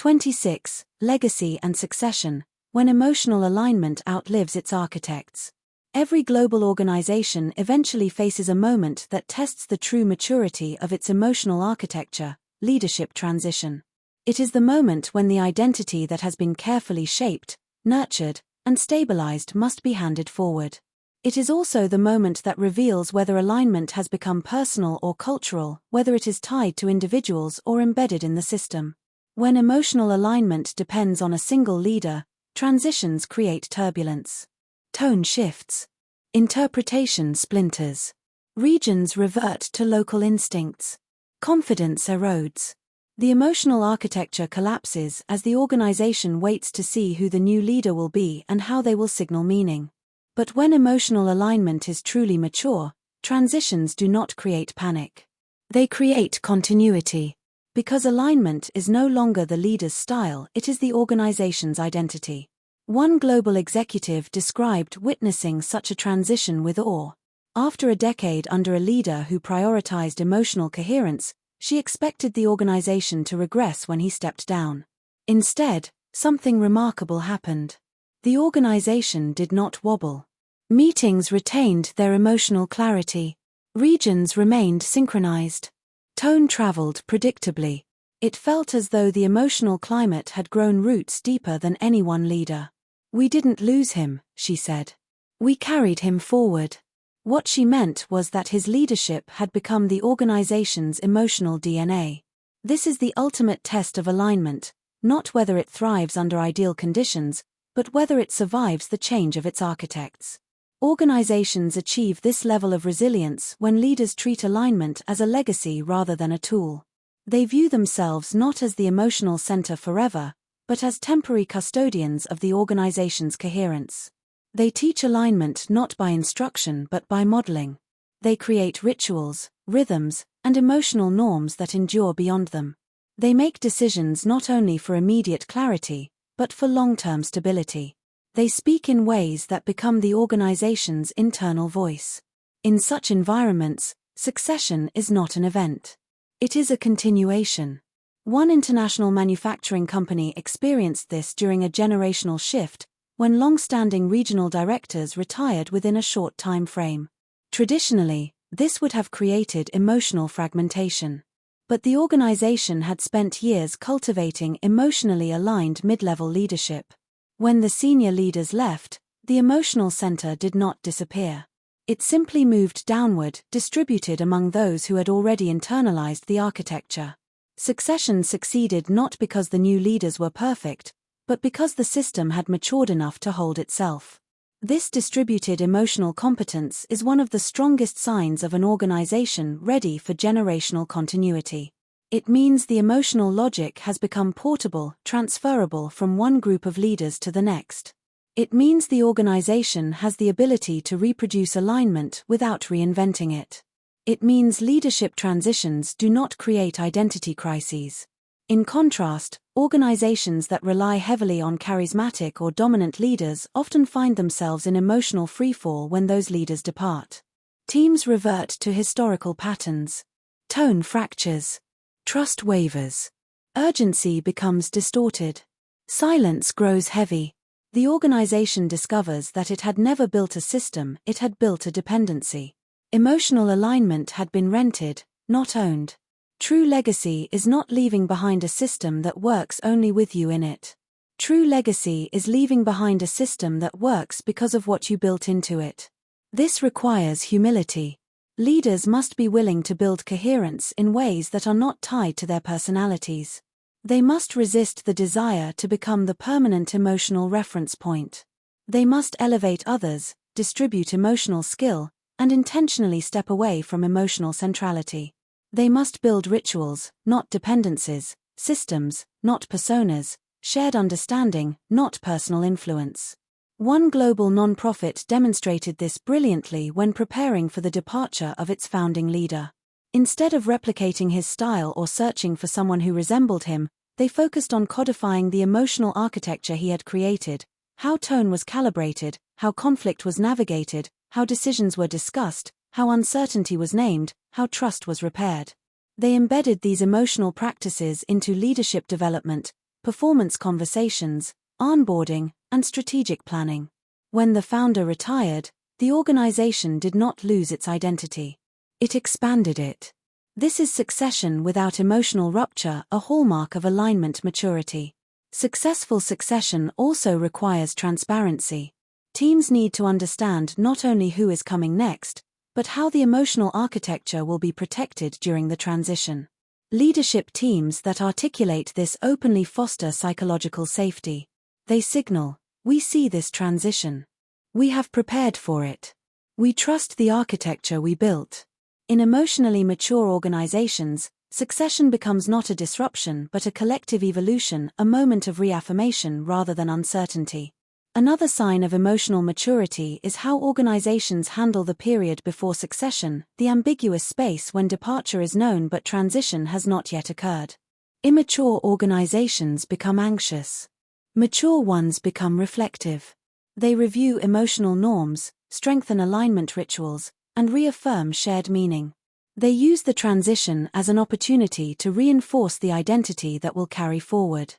26. Legacy and succession, when emotional alignment outlives its architects. Every global organization eventually faces a moment that tests the true maturity of its emotional architecture, leadership transition. It is the moment when the identity that has been carefully shaped, nurtured, and stabilized must be handed forward. It is also the moment that reveals whether alignment has become personal or cultural, whether it is tied to individuals or embedded in the system. When emotional alignment depends on a single leader, transitions create turbulence. Tone shifts. Interpretation splinters. Regions revert to local instincts. Confidence erodes. The emotional architecture collapses as the organization waits to see who the new leader will be and how they will signal meaning. But when emotional alignment is truly mature, transitions do not create panic. They create continuity. Because alignment is no longer the leader's style, it is the organization's identity. One global executive described witnessing such a transition with awe. After a decade under a leader who prioritized emotional coherence, she expected the organization to regress when he stepped down. Instead, something remarkable happened. The organization did not wobble. Meetings retained their emotional clarity. Regions remained synchronized. Tone traveled predictably. It felt as though the emotional climate had grown roots deeper than any one leader. "We didn't lose him," she said. "We carried him forward." What she meant was that his leadership had become the organization's emotional DNA. This is the ultimate test of alignment, not whether it thrives under ideal conditions, but whether it survives the change of its architects. Organizations achieve this level of resilience when leaders treat alignment as a legacy rather than a tool. They view themselves not as the emotional center forever, but as temporary custodians of the organization's coherence. They teach alignment not by instruction but by modeling. They create rituals, rhythms, and emotional norms that endure beyond them. They make decisions not only for immediate clarity, but for long-term stability. They speak in ways that become the organization's internal voice. In such environments, succession is not an event. It is a continuation. One international manufacturing company experienced this during a generational shift, when long-standing regional directors retired within a short time frame. Traditionally, this would have created emotional fragmentation. But the organization had spent years cultivating emotionally aligned mid-level leadership. When the senior leaders left, the emotional center did not disappear. It simply moved downward, distributed among those who had already internalized the architecture. Succession succeeded not because the new leaders were perfect, but because the system had matured enough to hold itself. This distributed emotional competence is one of the strongest signs of an organization ready for generational continuity. It means the emotional logic has become portable, transferable from one group of leaders to the next. It means the organization has the ability to reproduce alignment without reinventing it. It means leadership transitions do not create identity crises. In contrast, organizations that rely heavily on charismatic or dominant leaders often find themselves in emotional freefall when those leaders depart. Teams revert to historical patterns. Tone fractures. Trust wavers. Urgency becomes distorted. Silence grows heavy. The organization discovers that it had never built a system, it had built a dependency. Emotional alignment had been rented, not owned. True legacy is not leaving behind a system that works only with you in it. True legacy is leaving behind a system that works because of what you built into it. This requires humility. Leaders must be willing to build coherence in ways that are not tied to their personalities. They must resist the desire to become the permanent emotional reference point. They must elevate others, distribute emotional skill, and intentionally step away from emotional centrality. They must build rituals, not dependencies, systems, not personas, shared understanding, not personal influence. One global nonprofit demonstrated this brilliantly when preparing for the departure of its founding leader. Instead of replicating his style or searching for someone who resembled him, they focused on codifying the emotional architecture he had created, how tone was calibrated, how conflict was navigated, how decisions were discussed, how uncertainty was named, how trust was repaired. They embedded these emotional practices into leadership development, performance conversations, onboarding, and strategic planning. When the founder retired, the organization did not lose its identity. It expanded it. This is succession without emotional rupture, a hallmark of alignment maturity. Successful succession also requires transparency. Teams need to understand not only who is coming next, but how the emotional architecture will be protected during the transition. Leadership teams that articulate this openly foster psychological safety. They signal, "We see this transition. We have prepared for it. We trust the architecture we built." In emotionally mature organizations, succession becomes not a disruption but a collective evolution, a moment of reaffirmation rather than uncertainty. Another sign of emotional maturity is how organizations handle the period before succession, the ambiguous space when departure is known but transition has not yet occurred. Immature organizations become anxious. Mature ones become reflective. They review emotional norms, strengthen alignment rituals, and reaffirm shared meaning. They use the transition as an opportunity to reinforce the identity that will carry forward.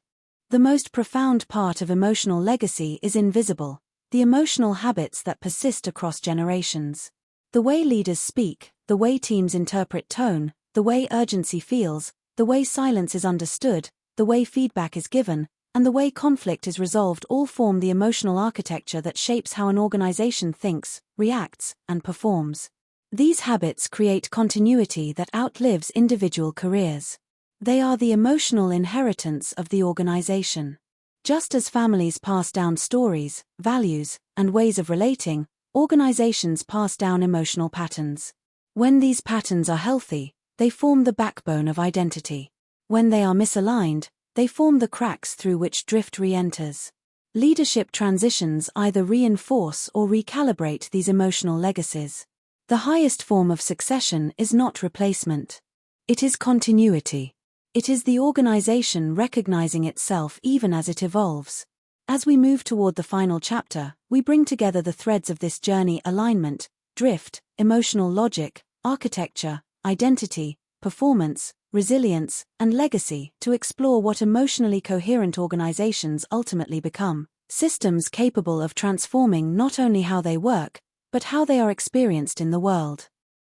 The most profound part of emotional legacy is invisible, the emotional habits that persist across generations. The way leaders speak, the way teams interpret tone, the way urgency feels, the way silence is understood, the way feedback is given, and the way conflict is resolved all form the emotional architecture that shapes how an organization thinks, reacts, and performs. These habits create continuity that outlives individual careers. They are the emotional inheritance of the organization. Just as families pass down stories, values, and ways of relating, organizations pass down emotional patterns. When these patterns are healthy, they form the backbone of identity. When they are misaligned, they form the cracks through which drift re-enters. Leadership transitions either reinforce or recalibrate these emotional legacies. The highest form of succession is not replacement. It is continuity. It is the organization recognizing itself even as it evolves. As we move toward the final chapter, we bring together the threads of this journey: alignment, drift, emotional logic, architecture, identity, performance, resilience, and legacy to explore what emotionally coherent organizations ultimately become, systems capable of transforming not only how they work, but how they are experienced in the world.